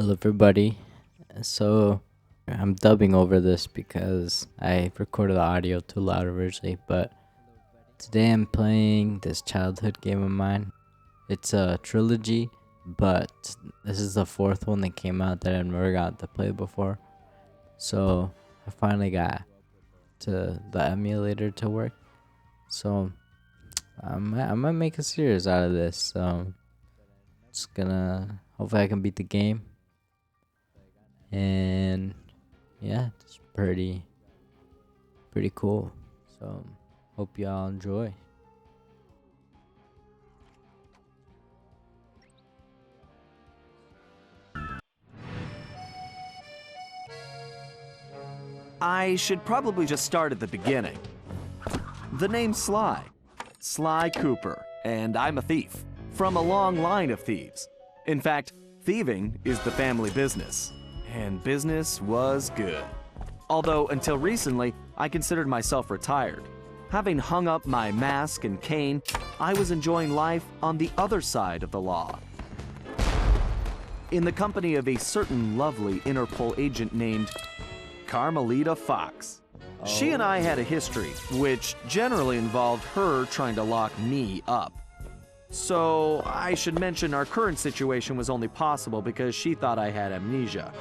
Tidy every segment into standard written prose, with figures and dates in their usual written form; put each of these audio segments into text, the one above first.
Hello, everybody. So, I'm dubbing over this because I recorded the audio too loud originally. But today I'm playing this childhood game of mine. It's a trilogy, but this is the fourth one that came out that I've never got to play before. So, I finally got to the emulator to work. So, I might make a series out of this. So, just gonna hopefully I can beat the game. And yeah, it's pretty cool. So hope y'all enjoy. I should probably just start at the beginning. The name's Sly Cooper, and I'm a thief, from a long line of thieves. In fact, thieving is the family business, and business was good. Although, until recently, I considered myself retired. Having hung up my mask and cane, I was enjoying life on the other side of the law. In the company of a certain lovely Interpol agent named Carmelita Fox. She and I had a history, which generally involved her trying to lock me up. So, I should mention our current situation was only possible because she thought I had amnesia.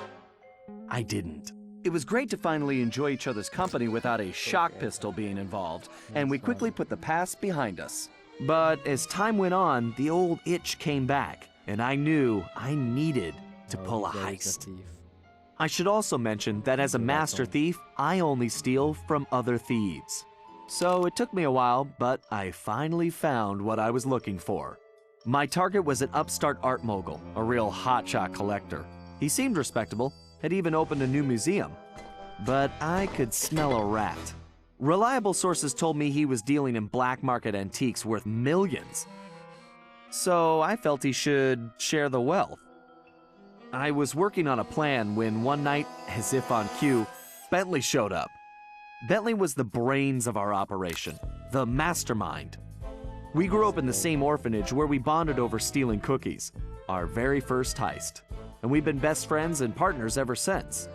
I didn't. It was great to finally enjoy each other's company without a shock pistol being involved, and we quickly put the past behind us. But as time went on, the old itch came back, and I knew I needed to pull a heist. I should also mention that as a master thief, I only steal from other thieves. So it took me a while, but I finally found what I was looking for. My target was an upstart art mogul, a real hotshot collector. He seemed respectable, had even opened a new museum. But I could smell a rat. Reliable sources told me he was dealing in black market antiques worth millions. So I felt he should share the wealth. I was working on a plan when one night, as if on cue, Bentley showed up. Bentley was the brains of our operation, the mastermind. We grew up in the same orphanage where we bonded over stealing cookies, our very first heist, and we've been best friends and partners ever since.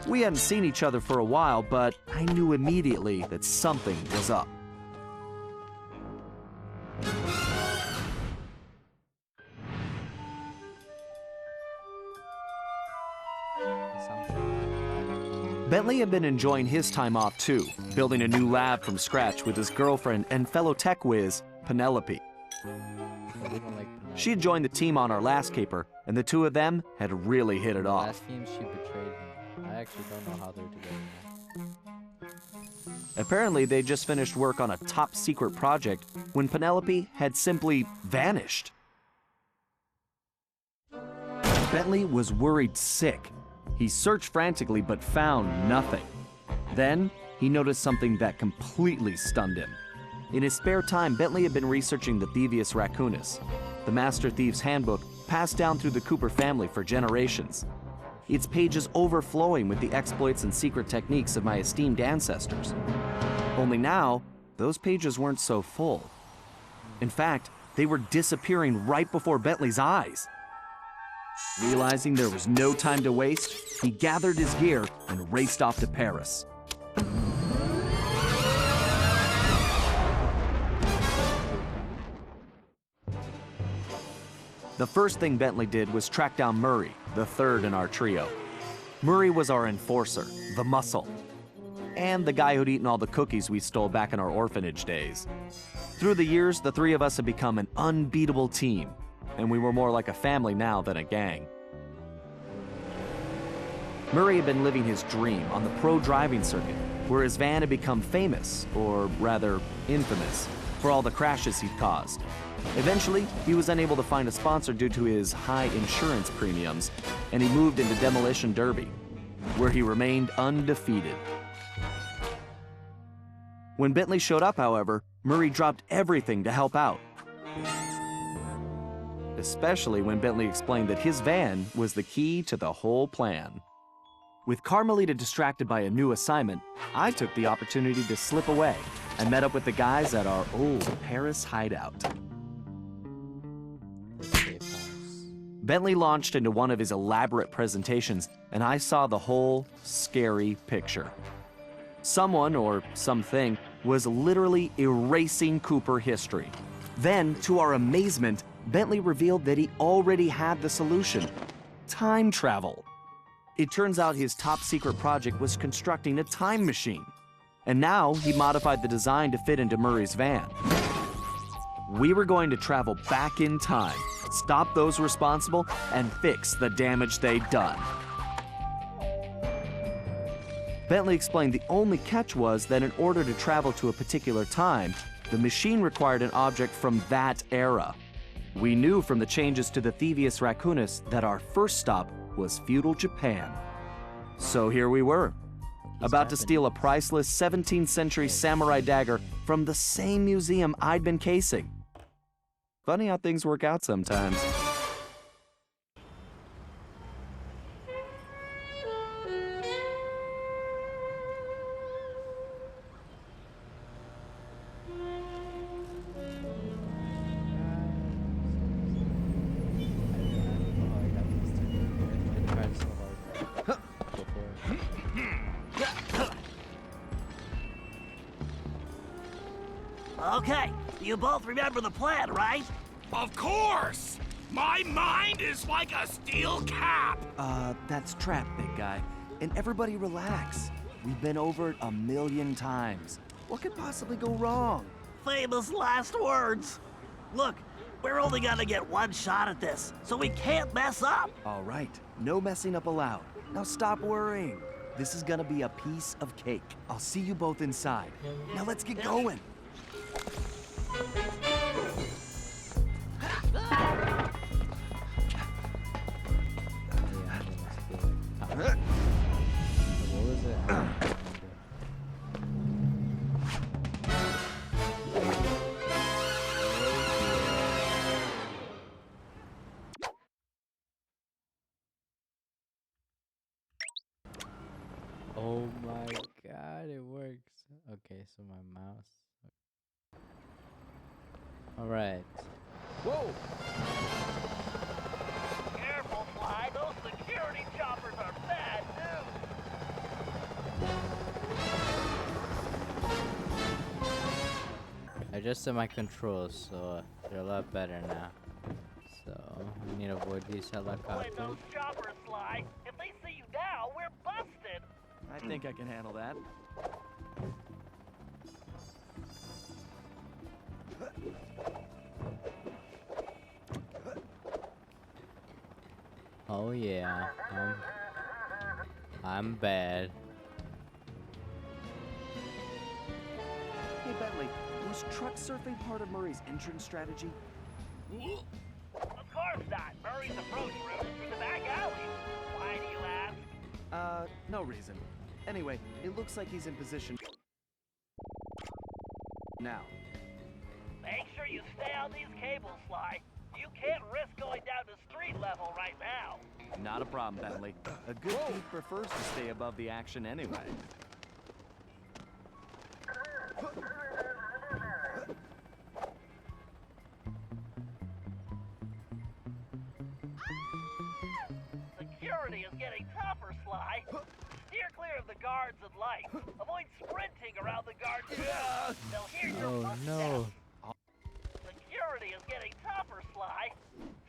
We hadn't seen each other for a while, but I knew immediately that something was up. Bentley had been enjoying his time off too, building a new lab from scratch with his girlfriend and fellow tech whiz, Penelope. She had joined the team on our last caper, and the two of them had really hit it off. Last game she betrayed him. I actually don't know how they're together now. Apparently, they just finished work on a top secret project when Penelope had simply vanished. Bentley was worried sick. He searched frantically but found nothing. Then, he noticed something that completely stunned him. In his spare time, Bentley had been researching the Thievius Raccoonus, the Master Thief's handbook passed down through the Cooper family for generations. Its pages overflowing with the exploits and secret techniques of my esteemed ancestors. Only now, those pages weren't so full. In fact, they were disappearing right before Bentley's eyes. Realizing there was no time to waste, he gathered his gear and raced off to Paris. The first thing Bentley did was track down Murray, the third in our trio. Murray was our enforcer, the muscle, and the guy who'd eaten all the cookies we stole back in our orphanage days. Through the years, the three of us had become an unbeatable team, and we were more like a family now than a gang. Murray had been living his dream on the pro driving circuit, where his van had become famous, or rather infamous, for all the crashes he'd caused. Eventually, he was unable to find a sponsor due to his high insurance premiums, and he moved into Demolition Derby, where he remained undefeated. When Bentley showed up, however, Murray dropped everything to help out. Especially when Bentley explained that his van was the key to the whole plan. With Carmelita distracted by a new assignment, I took the opportunity to slip away and met up with the guys at our old Paris hideout. Bentley launched into one of his elaborate presentations, and I saw the whole scary picture. Someone, or something, was literally erasing Cooper history. Then, to our amazement, Bentley revealed that he already had the solution: time travel. It turns out his top secret project was constructing a time machine. And now he modified the design to fit into Murray's van. We were going to travel back in time, stop those responsible, and fix the damage they'd done. Bentley explained the only catch was that in order to travel to a particular time, the machine required an object from that era. We knew from the changes to the Thieves Raccoonus that our first stop was feudal Japan. So here we were, about to steal a priceless 17th century samurai dagger from the same museum I'd been casing. Funny how things work out sometimes. Okay, you both remember the plan, right? Of course! My mind is like a steel cap! That's trap, big guy. And everybody relax. We've been over it 1,000,000 times. What could possibly go wrong? Famous last words. Look, we're only gonna get one shot at this, so we can't mess up. All right, no messing up allowed. Now stop worrying. This is gonna be a piece of cake. I'll see you both inside. Now let's get going. What was it? Oh my god, it works. Okay, so my mouse. Alright. Whoa! Careful, Fly. Those security choppers are bad news. I adjusted my controls, so they're a lot better now. So, I need to avoid these When helicopters. those choppers fly, if they see you now, we're busted. I think I can handle that. Oh yeah, I'm bad. Hey, Bentley, was truck surfing part of Murray's entrance strategy? Of course not. Murray's approach route is through the back alley. Why do you ask? No reason. Anyway, it looks like he's in position now. Make sure you stay on these cables, Sly. You can't risk going down to street level right now. Not a problem, Bentley. A good thief prefers to stay above the action anyway. Security is getting tougher, Sly. Steer clear of the guards and lights. Avoid sprinting around the guards. They'll hear your Oh footsteps. no. Security is getting tougher, Sly.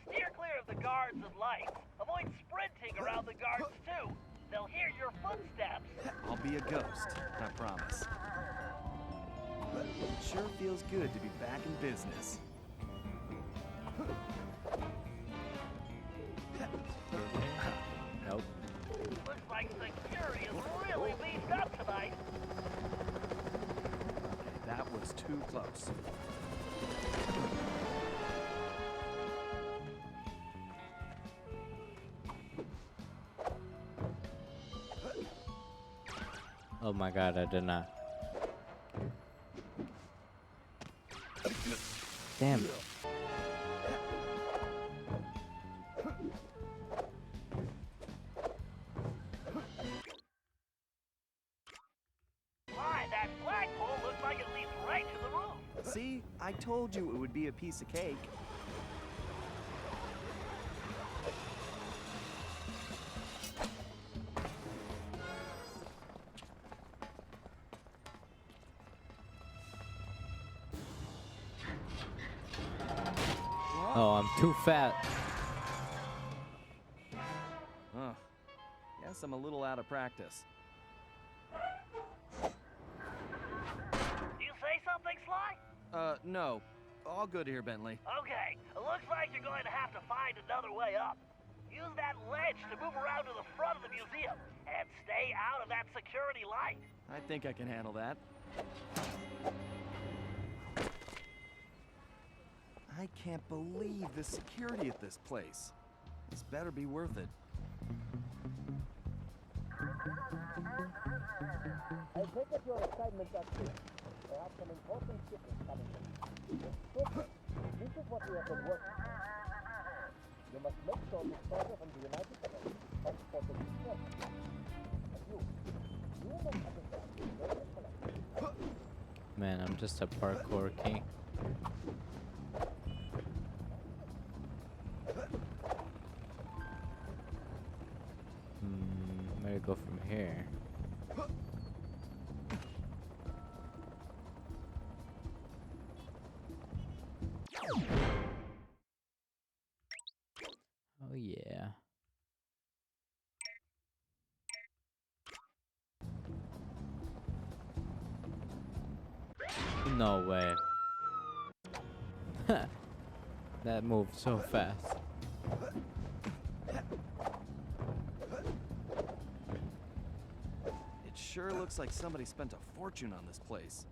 Steer clear of the guards and lights. Avoid sprinting around the guards, too. They'll hear your footsteps. I'll be a ghost, I promise. It sure feels good to be back in business. Nope. Looks like security is really beefed up tonight. Okay, that was too close. Oh my god, I did not. Damn. My, that flagpole looks like it leads right to the roof. See, I told you it would be a piece of cake. Oh, I'm too fat. Huh. Guess I'm a little out of practice. You say something, Sly? No. All good here, Bentley. Okay, it looks like you're going to have to find another way up. Use that ledge to move around to the front of the museum, and stay out of that security light. I think I can handle that. I can't believe the security at this place. This better be worth it. I take it your assignment at sea. There are some important shipments coming in. This is what we have been working on. You must make sure this order from the United States transport the ship. And you must understand the collection. Man, I'm just a parkour king. Where to go from here? Oh yeah. No way. That moved so fast. It sure looks like somebody spent a fortune on this place.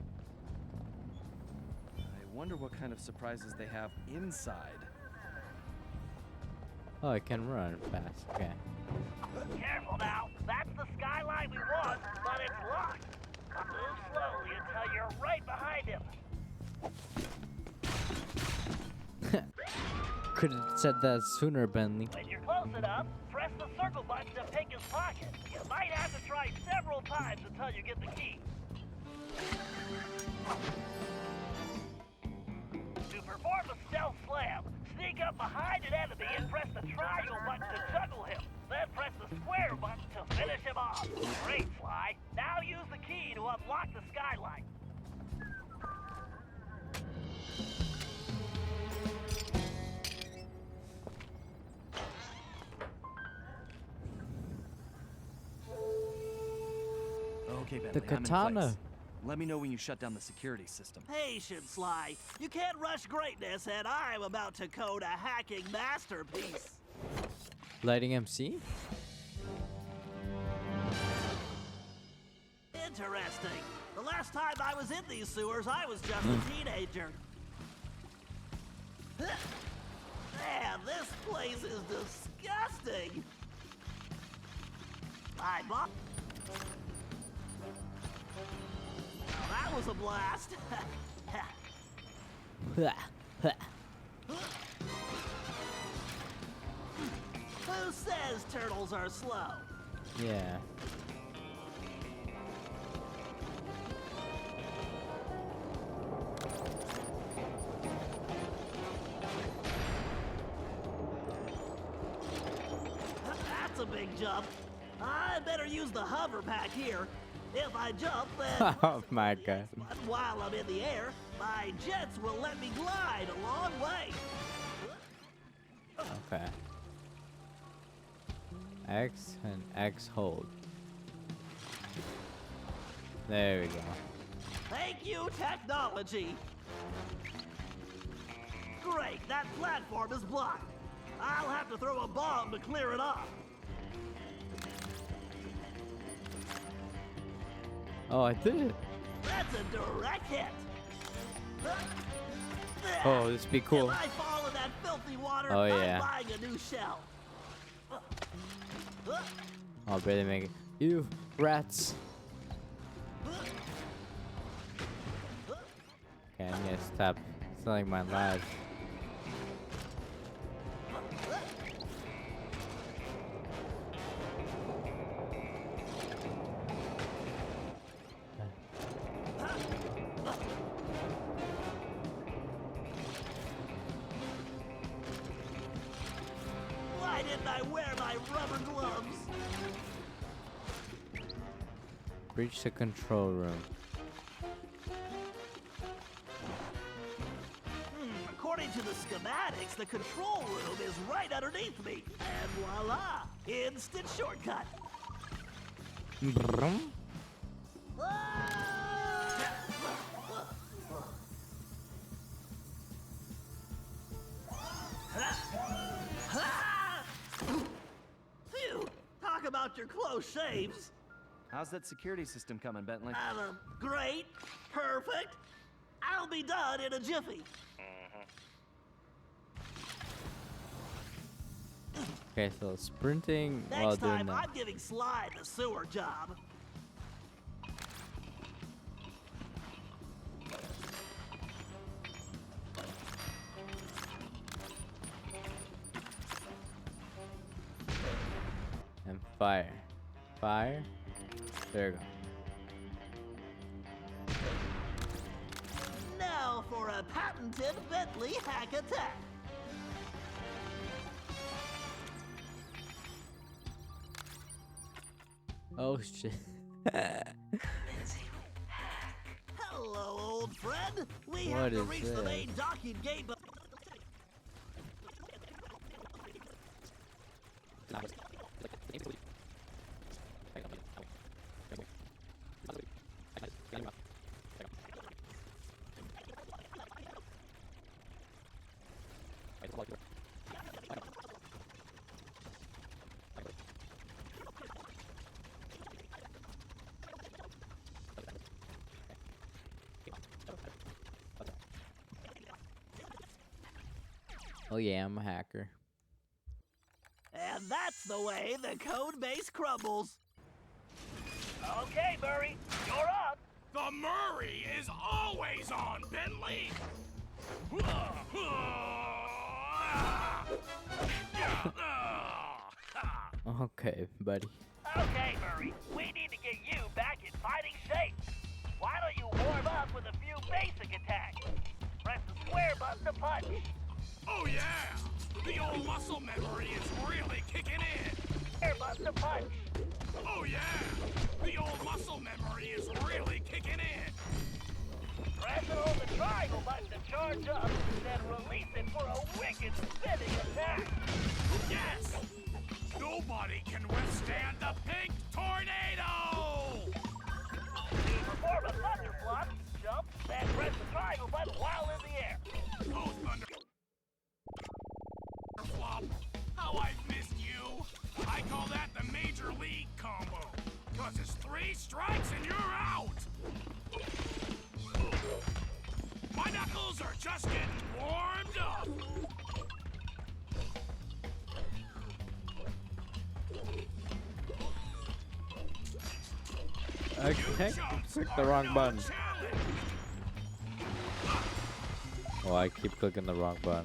I wonder what kind of surprises they have inside. Oh, I can run fast. Okay. Careful now. That's the skyline we want, but it's locked. Move slowly until you're right behind him. Could have said that sooner, Bentley. When you're close enough, press the circle button to pick his pocket. You might have to try several times until you get the key. To perform a stealth slam, sneak up behind an enemy and press the triangle button to juggle him. Then press the square button to finish him off. Great, Sly. Now use the key to unlock the skylight. Okay, Bentley, The I'm in katana. place. Let me know when you shut down the security system. Patience, Sly. You can't rush greatness, and I'm about to code a hacking masterpiece. Lighting MC? Interesting. The last time I was in these sewers, I was just a teenager. Man, this place is disgusting. I bought. That was a blast. Who says turtles are slow? Yeah. That's a big jump. I better use the hover pack here. If I jump, then Oh my god. but while I'm in the air, my jets will let me glide a long way. Okay. X and X hold. There we go. Thank you, technology. Great, that platform is blocked. I'll have to throw a bomb to clear it off. Oh, I did it. That's a direct hit. Oh, this be cool. If I fall in that filthy water, Oh, I'm yeah. buying a new shell. I'll barely make it. You rats. Okay, I'm gonna stop selling my lives. Why didn't I wear my rubber gloves? Reach the control room. According According to the schematics, the control room is right underneath me. And voila, instant shortcut. Brum. Phew, talk about your close shaves. How's that security system coming, Bentley? Great, perfect. I'll be done in a jiffy. Okay, so sprinting while Next doing time, that. I'm giving Sly the sewer job. And fire. Fire. There we go. Now for a patented Bentley hack attack. Oh shit. Hello, old friend. We What have to is reach the this? main docking gate, but... Oh yeah, I'm a hacker. And that's the way the code base crumbles. Okay, Murray, you're up. The Murray is always on, Bentley! Okay, buddy. Okay, Murray, we need to get you back in fighting shape. Why don't you warm up with a few basic attacks? Press the square button to punch. Oh yeah! The old muscle memory is really kicking in! Square button to punch. Oh yeah! The old muscle memory is really kicking in! Press and hold the triangle button to charge up, then release it for a wicked spinning attack. Yes! Nobody can withstand the pink tornado! To perform a thunder flop, jump, then press the triangle button while in the air. Oh, thunder flop! How I've missed you! I call that the Major League combo. 'Cause it's 3 strikes and you're out! My knuckles are just getting warmed up! Okay, Chumps click are the wrong no button. challenge. Oh, I keep clicking the wrong button.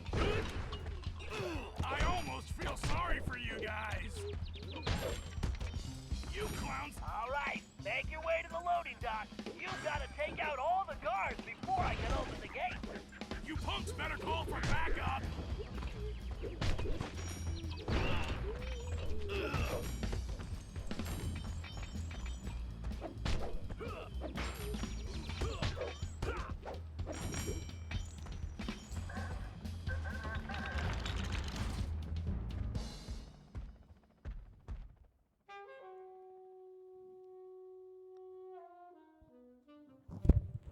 I almost feel sorry for you guys. You clowns. All right, make your way to the loading dock. You've got to take out all the guards before I can open the gate. You punks better call for backup.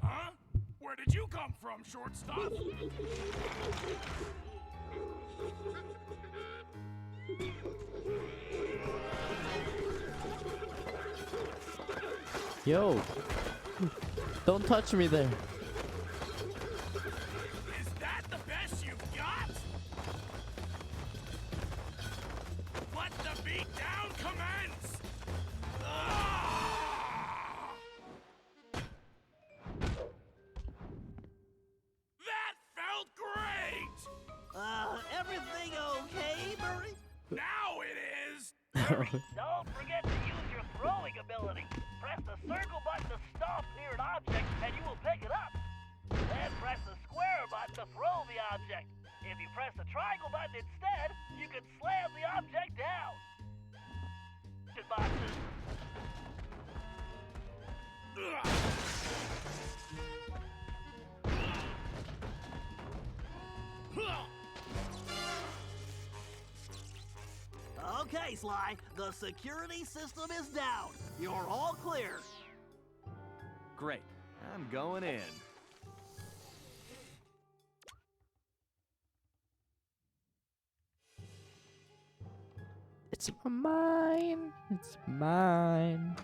Huh? Where did you come from, short stuff? Yo! Don't touch me there! Is that the best you've got? Let the beatdown commence! Ah! That felt great! Everything okay, Murray? Now it is! Don't forget to use your throwing ability. Press the circle button to stop near an object and you will pick it up. Then press the square button to throw the object. If you press the triangle button instead, you can slam the object down. Boxes. Okay, Sly, the security system is down. You're all clear. Great. I'm going in. It's mine. It's mine.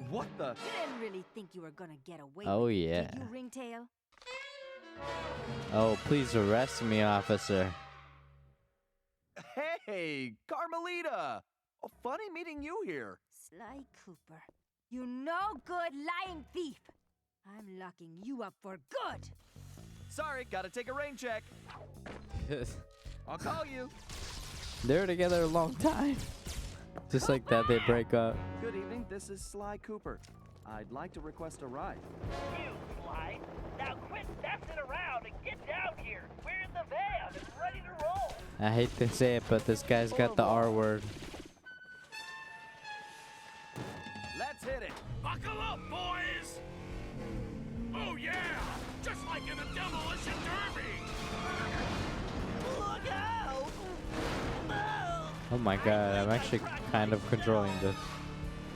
What the? You didn't really think you were gonna get away Oh, with it, yeah. did you, Ringtail? Oh, please arrest me, officer. Hey, Carmelita! Oh, funny meeting you here. Sly Cooper, you no good lying thief! I'm locking you up for good! Sorry, gotta take a rain check. I'll call you. They're together a long time. Just like that, they break up. Good evening, this is Sly Cooper. I'd like to request a ride. You, Sly. Now quit messing around and get down here. We're in the van and ready to roll. I hate to say it, but this guy's got the R word. Let's hit it. Buckle up, boys! Oh yeah! Just like in the Demolition Derby! Look out! No! Oh my god, I'm actually kind of controlling this.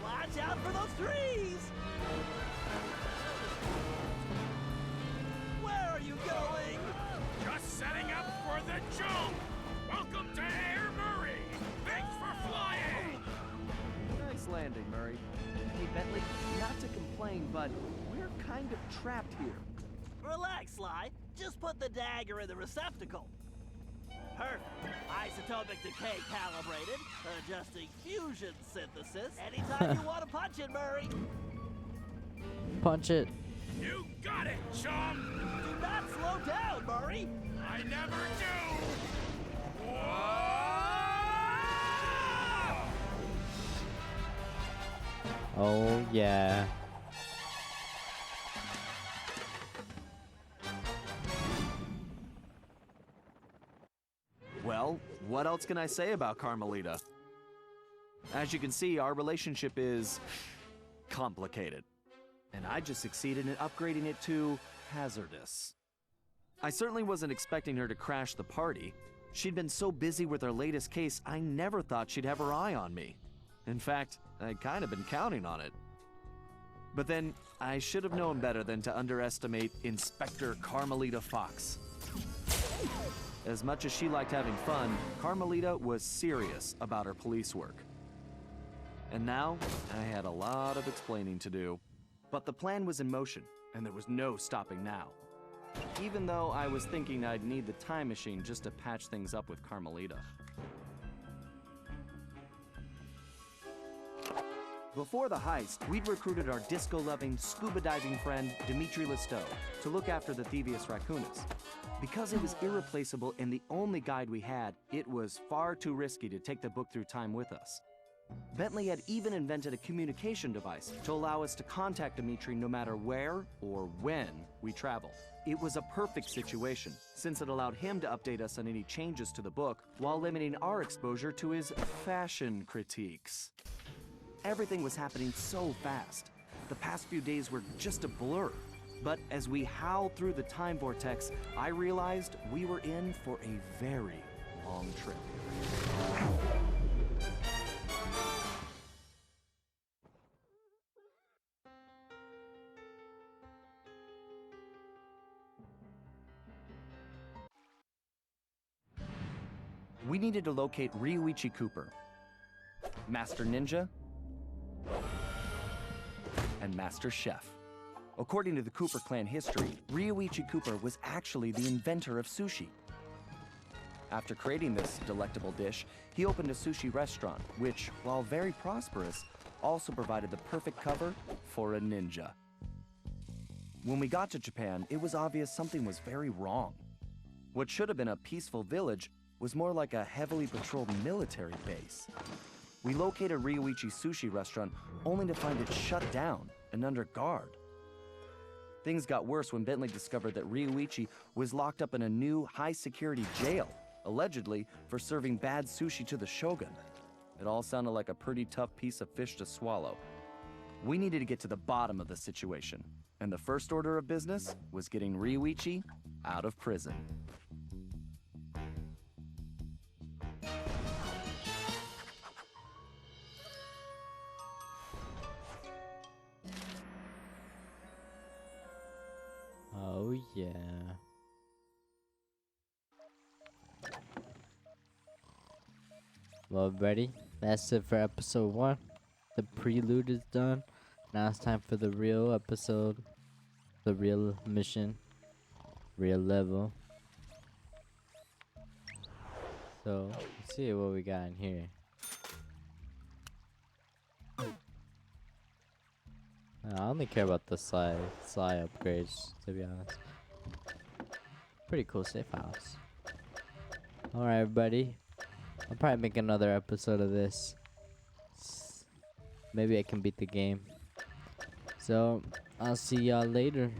Watch out for those trees! Where are you going? Just setting up for the jump! Welcome to Air Murray! Thanks for flying! Nice landing, Murray. Hey, Bentley, not to complain, but we're kind of trapped here. Relax, Sly. Just put the dagger in the receptacle. Perfect. Isotopic decay calibrated. Adjusting fusion synthesis. Anytime you want to punch it, Murray. Punch it. You got it, chum! Do not slow down, Murray. I never do! Whoa! Oh yeah. Well, what else can I say about Carmelita? As you can see, our relationship is complicated. And I just succeeded in upgrading it to hazardous. I certainly wasn't expecting her to crash the party. She'd been so busy with her latest case, I never thought she'd have her eye on me. In fact, I'd kind of been counting on it. But then, I should have known better than to underestimate Inspector Carmelita Fox. As much as she liked having fun, Carmelita was serious about her police work. And now, I had a lot of explaining to do. But the plan was in motion, and there was no stopping now. Even though I was thinking I'd need the time machine just to patch things up with Carmelita. Before the heist, we'd recruited our disco-loving, scuba-diving friend, Dimitri Listeau, to look after the Thievius Raccoonus. Because it was irreplaceable and the only guide we had, it was far too risky to take the book through time with us. Bentley had even invented a communication device to allow us to contact Dimitri no matter where or when we traveled. It was a perfect situation, since it allowed him to update us on any changes to the book while limiting our exposure to his fashion critiques. Everything was happening so fast. The past few days were just a blur. But as we howled through the time vortex, I realized we were in for a very long trip. We needed to locate Ryuichi Cooper, Master Ninja, and Master Chef. According to the Cooper clan history, Ryuichi Cooper was actually the inventor of sushi. After creating this delectable dish, he opened a sushi restaurant, which, while very prosperous, also provided the perfect cover for a ninja. When we got to Japan, it was obvious something was very wrong. What should have been a peaceful village was more like a heavily patrolled military base. We located Ryuichi's sushi restaurant only to find it shut down and under guard. Things got worse when Bentley discovered that Ryuichi was locked up in a new high-security jail, allegedly for serving bad sushi to the shogun. It all sounded like a pretty tough piece of fish to swallow. We needed to get to the bottom of the situation, and the first order of business was getting Ryuichi out of prison. Yeah. Well, everybody, that's it for episode 1. The prelude is done. Now it's time for the real episode, the real mission, real level. So, let's see what we got in here. I only care about the sly upgrades, to be honest. Pretty cool safe house. Alright, everybody. I'll probably make another episode of this. Maybe I can beat the game. So, I'll see y'all later.